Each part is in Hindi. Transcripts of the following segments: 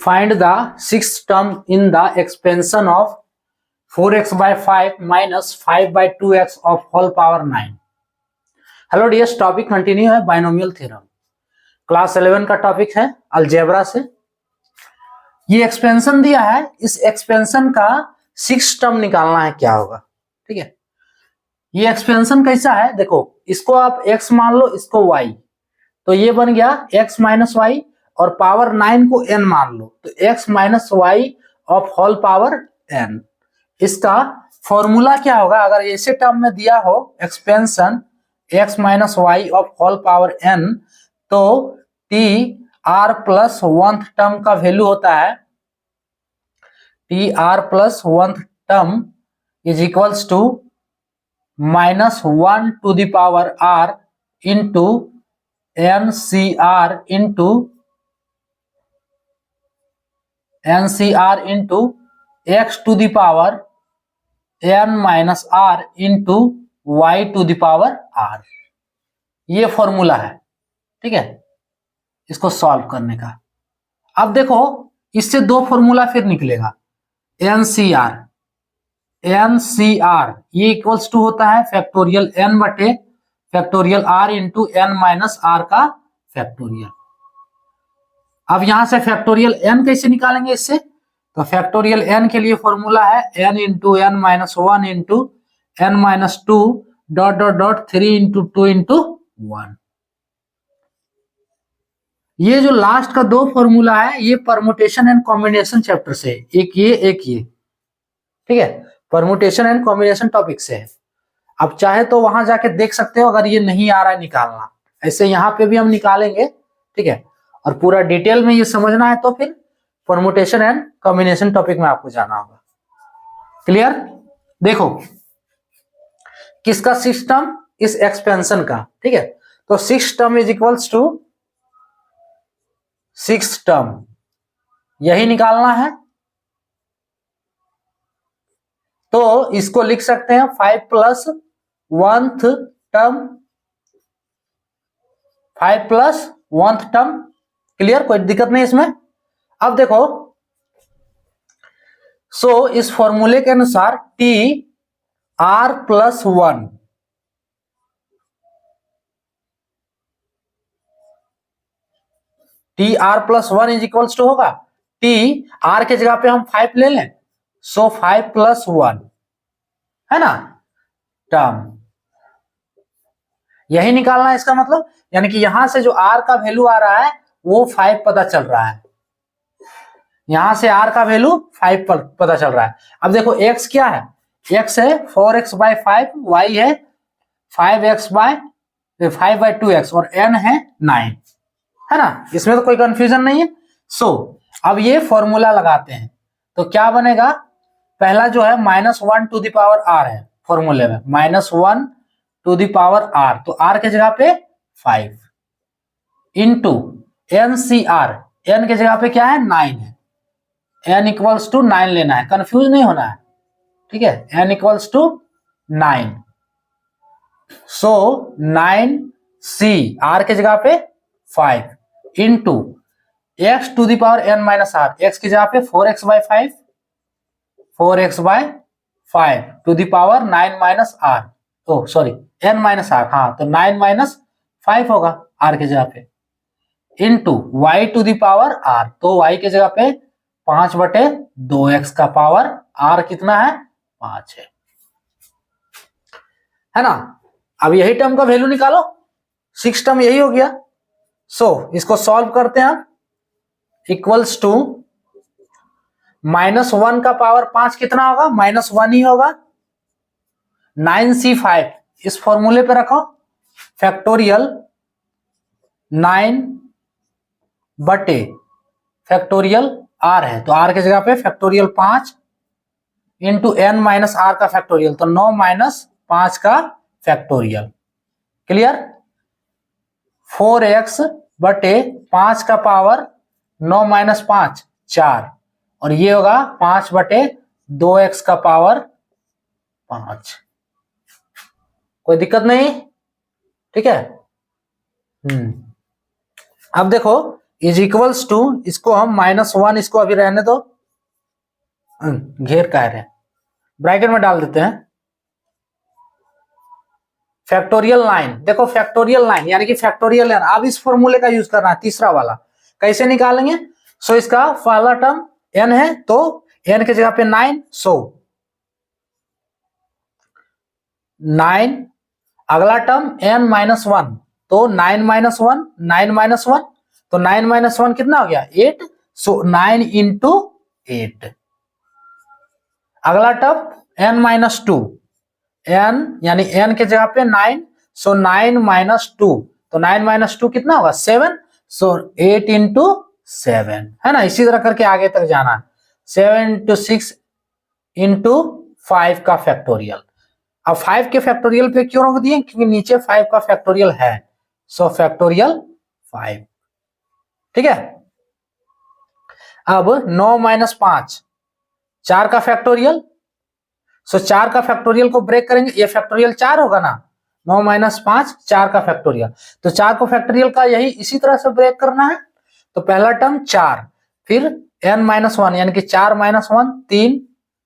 Find the sixth term in the expansion of 4x by 5 minus 5 by 2x of whole power 9. Hello dears, topic continue है बाइनोमियल थ्योरम। क्लास 11 का टॉपिक है अलजेब्रा से। ये एक्सपेंशन दिया है, इस एक्सपेंशन का सिक्स टर्म निकालना है, क्या होगा। ठीक है, ये एक्सपेंशन कैसा है, देखो इसको आप x मान लो, इसको y, तो ये बन गया x माइनस वाई, और पावर 9 को n मान लो तो x minus Y of whole power n। इसका फॉर्मूला क्या होगा, अगर ऐसे टर्म में दिया हो expansion x minus Y of whole power n, तो t r plus one term का वैल्यू होता है T R plus one term is equals to minus 1 to the power r into N C R into X to the power n minus r into Y to the power r। ये फॉर्मूला है, ठीक है, इसको सॉल्व करने का। अब देखो इससे दो फॉर्मूला फिर निकलेगा, एनसीआर ये इक्वल्स टू होता है फैक्टोरियल n बटे factorial r into n minus r का फैक्टोरियल। अब यहां से फैक्टोरियल n कैसे निकालेंगे इससे, तो फैक्टोरियल n के लिए फॉर्मूला है n into n minus one into n minus two dot dot dot 3 into 2 into 1। ये जो लास्ट का दो फॉर्मूला है ये परमुटेशन एंड कॉम्बिनेशन चैप्टर से, एक ये, ठीक है, परमुटेशन एंड कॉम्बिनेशन टॉपिक से है। अब चाहे तो वहां जाके देख सकते हो अगर ये नहीं आ रहा है निकालना, ऐसे यहाँ पे भी हम निकालेंगे, ठीक है, और पूरा डिटेल में ये समझना है तो फिर परमुटेशन एंड कॉम्बिनेशन टॉपिक में आपको जाना होगा। क्लियर। देखो किसका सिस्टम, इस एक्सपेंशन का, ठीक है, तो six term is equals to six term, यही निकालना है। तो इसको लिख सकते हैं 5 प्लस वंथ टर्म, 5 प्लस वंथ टर्म। क्लियर, कोई दिक्कत नहीं इसमें। अब देखो सो इस फॉर्मूले के अनुसार T R plus one, T R plus one is equals to होगा, टी आर के जगह पे हम 5 ले लें, सो 5 प्लस वन है ना टर्म, यही निकालना है इसका मतलब। यानी कि यहां से जो r का वैल्यू आ रहा है वो 5 पता चल रहा है, यहां से r का वैल्यू 5 पता चल रहा है। अब देखो x क्या है, x है 4x बाई 5, y है 5x बाय 5 बाई 2x और n है 9, है ना, इसमें तो कोई कंफ्यूजन नहीं है। सो अब ये फॉर्मूला लगाते हैं तो क्या बनेगा, पहला जो है minus 1 to the power r है फॉर्मूले में, minus 1 to the power r, तो r के जगह पे 5 into N C R, N के जगह पे क्या है 9 है, n इक्वल्स टू 9 लेना है, कंफ्यूज नहीं होना है, ठीक है, n equals to 9, so 9 C r के जगह पे 5 into X to the power n minus r, x की जगह पे 4x by 5, 4x by 5 to the power 9 minus r, oh sorry n minus r, हाँ तो 9 माइनस 5 होगा r के जगह पे, into y to the power r, तो y के जगह पे 5 बटे 2x का पावर r कितना है 5 है ना। अब यही टर्म का वैल्यू निकालो, सिक्स टर्म यही हो गया। सो इसको सॉल्व करते हैं, इक्वल्स टू माइनस 1 का पावर 5 कितना होगा, माइनस 1 ही होगा, 9c5 इस फॉर्मूले पे रखो, फैक्टोरियल 9 बटे फैक्टोरियल r है, तो r के जगह पे factorial 5 into n minus r का फैक्टोरियल, तो 9 माइनस 5 का फैक्टोरियल। क्लियर, 4x बटे 5 का पावर 9 माइनस 5 4, और ये होगा 5 बटे 2x का पावर 5। कोई दिक्कत नहीं, ठीक है। अब देखो इज इक्वल्स टू, इसको हम -1 इसको अभी रहने दो, घेर कह रहे हैं, ब्रैकेट में डाल देते हैं फैक्टोरियल 9। देखो फैक्टोरियल 9 यानी कि फैक्टोरियल n, अब इस फॉर्मूले का यूज करना है, तीसरा वाला। कैसे निकालेंगे? सो इसका पहला टर्म n है तो n की जगह पे 9, सो 9, अगला टर्म n -1, तो 9 - 1, 9 - 1, तो 9 - 1 कितना हो गया? 8, सो 9 इंटू 8। अगला टर्म n -2, n यानी n के जगह पे 9, सो 9 - 2, तो 9 - 2 कितना होगा? 7, सो 8 इंटू 7, है ना। इसी तरह करके आगे तक जाना है। 7 इंटू 6 इंटू 5 का फैक्टोरियल। अब 5 के फैक्टोरियल पे क्यों रोक दिए? क्योंकि नीचे 5 का फैक्टोरियल है, सो फैक्टोरियल 5। ठीक है। अब 9 - 5, 4 का फैक्टोरियल, सो 4 का फैक्टोरियल को ब्रेक करेंगे, ये फैक्टोरियल 4 होगा ना। 9 - 5, 4 का फैक्टोरियल, तो 4 को फैक्टोरियल का यही इसी तरह से ब्रेक करना है। तो पहला टर्म 4, फिर n - 1 यानी कि 4 - 1 3,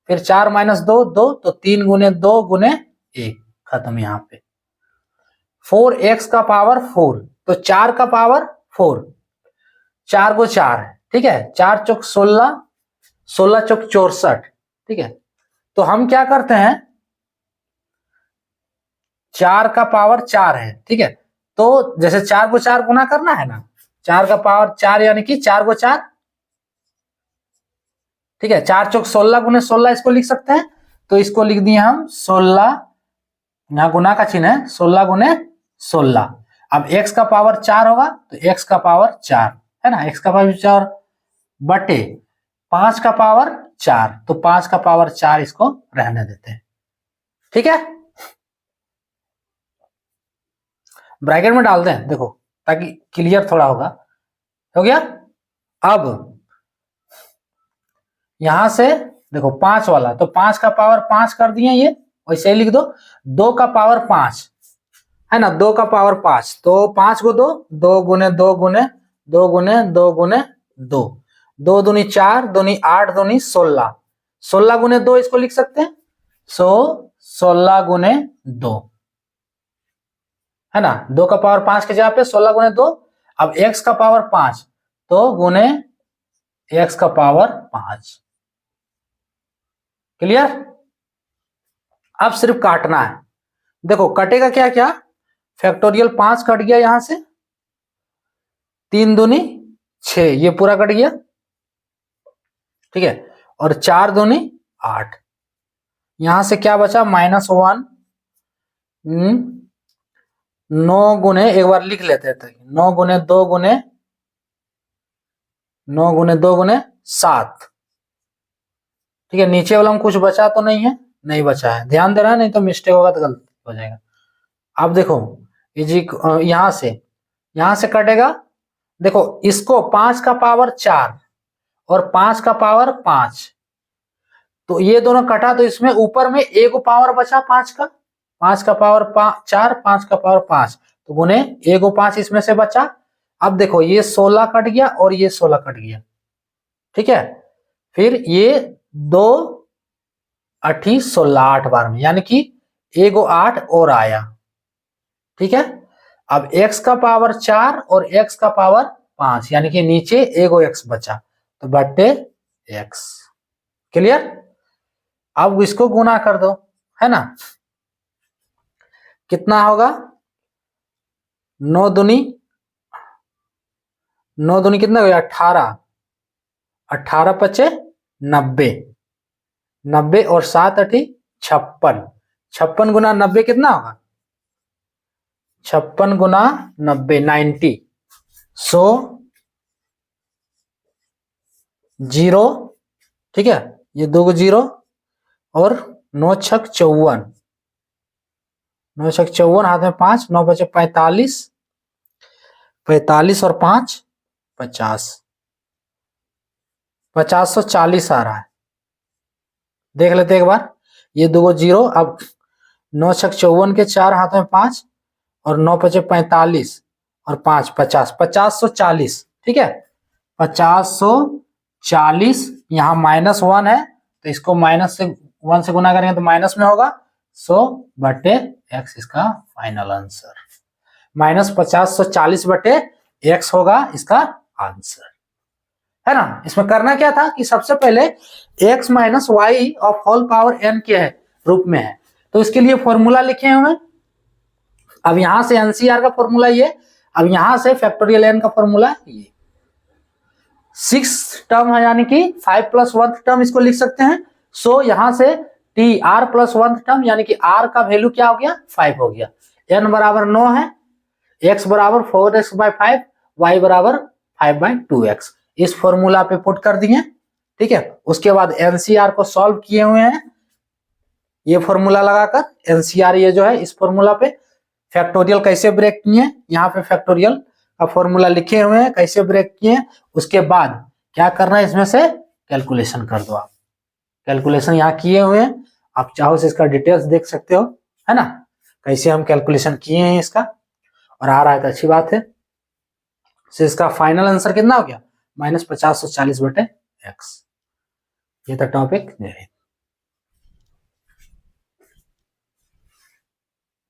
फिर 4 - 2 2, तो 3 गुने 2 गुने 1, खत्म। यहाँ पे 4x का पावर 4, तो 4 का पावर 4, 4 को 4 है, ठीक है। 4 चौक 16, 16 चौक 64, ठीक है। तो हम क्या करते हैं, 4 का पावर 4 है, ठीक है। तो जैसे 4 को 4 गुना करना है ना, 4 का पावर 4 यानी कि 4 को 4, ठीक है। 4 चौक 16 गुने 16 इसको लिख सकते हैं, तो इसको लिख दिए हम 16, यहाँ गुना का चिन्ह है, 16 गुने 16। अब x का पावर 4 होगा, तो x का पावर 4 है ना, x का पावर 4 बटे 5 का पावर 4, तो 5 का पावर 4 इसको रहने देते हैं, ठीक है। ब्रैकेट में डाल दें, देखो ताकि क्लियर थोड़ा होगा। हो गया। अब यहां से देखो 5 वाला, तो 5 का पावर 5 कर दिए, ये वैसे ही लिख दो। 2 का पावर 5 है ना, 2 का पावर 5, तो 5 को 2, 2 गुने 2 गुने 2 गुने 2 गुने 2, 2 दूनी 4, दूनी 8, दूनी 16, 16 गुने 2 इसको लिख सकते हैं, सो 16 गुने 2, है ना। 2 का पावर 5 के जगह पे 16 गुने 2। अब x का पावर 5, तो गुने x का पावर 5। क्लियर। अब सिर्फ काटना है। देखो कटेगा क्या क्या, फैक्टोरियल 5 कट गया यहां से, 3 दूनी 6, ये पूरा कट गया, ठीक है। और 4 दूनी 8, यहां से क्या बचा? -1। 9 गुने, एक बार लिख लेते हैं, 9 गुने 2 गुने 9 गुने 2 गुने 7, ठीक है। नीचे वाला में कुछ बचा तो नहीं है? नहीं बचा है, ध्यान देना, नहीं तो मिस्टेक होगा तो गलती हो जाएगा। अब देखो यहां से कटेगा, देखो इसको 5 का पावर 4 और 5 का पावर 5, तो ये दोनों कटा, तो इसमें ऊपर में एक पावर बचा 5 का, 5 का पावर 4, 5 का पावर 5, तो गुने एक 5 इसमें से बचा। अब देखो ये 16 कट गया और ये 16 कट गया, ठीक है। फिर ये 2 8 16, 8 बार में, यानी कि एगो 8 और आया, ठीक है। अब x का पावर 4 और x का पावर 5, यानी कि नीचे एगो x बचा, तो बट्टे x। क्लियर। अब इसको गुना कर दो, है ना। कितना होगा? 9 दूनी कितना हो गया? 18, 18 पचे 90, 90 और 7 8 56, 56 गुना 90 कितना होगा? 56 गुना 90 90, सो 0, ठीक है। ये 2 0 और 9 छक 54, 9 छक 54, हाथ में 5, 9 बचे 45, 45 और 5 50, 540 आ रहा है। देख लेते एक बार, ये 2 0, अब 9 छक 54 के 4, हाथ में 5 और 9 बचे 45 और 5 50, 540, ठीक है, 50/140, यहाँ -1 है तो इसको -1 से गुना करेंगे तो माइनस में होगा, 100/x इसका फाइनल आंसर, -50/140/x होगा इसका आंसर, है ना। इसमें करना क्या था कि सबसे पहले x - y of whole power n के है रूप में है, तो इसके लिए फॉर्मूला लिखे हुए। अब यहां से एनसीआर का फॉर्मूला ये, अब यहां से फैक्टोरियल n का फॉर्मूला ये, 6 टर्म है यानी कि 5+1 टर्म इसको लिख सकते हैं। सो यहां से r+1 टर्म यानी कि r का वैल्यू क्या हो गया, 5 हो गया, n बराबर 9 है, x बराबर 4x/5, y बराबर 5/2x, इस फॉर्मूला पे पुट कर दिए, ठीक है। उसके बाद एनसीआर को सॉल्व किए हुए हैं, ये फॉर्मूला लगाकर एनसीआर ये जो है इस फॉर्मूला पे फैक्टोरियल कैसे ब्रेक किए, यहाँ पे फैक्टोरियल का फॉर्मूला लिखे हुए हैं कैसे ब्रेक किए, उसके बाद क्या करना है, इसमें से कैलकुलेशन कर दो आप, कैलकुलेशन यहाँ किए हुए हैं, आप चाहो से इसका डिटेल्स देख सकते हो, है ना, कैसे हम कैलकुलेशन किए हैं इसका, और आ रहा है तो अच्छी बात है। तो इसका फाइनल आंसर कितना हो गया, -50/140/x, ये था टॉपिक।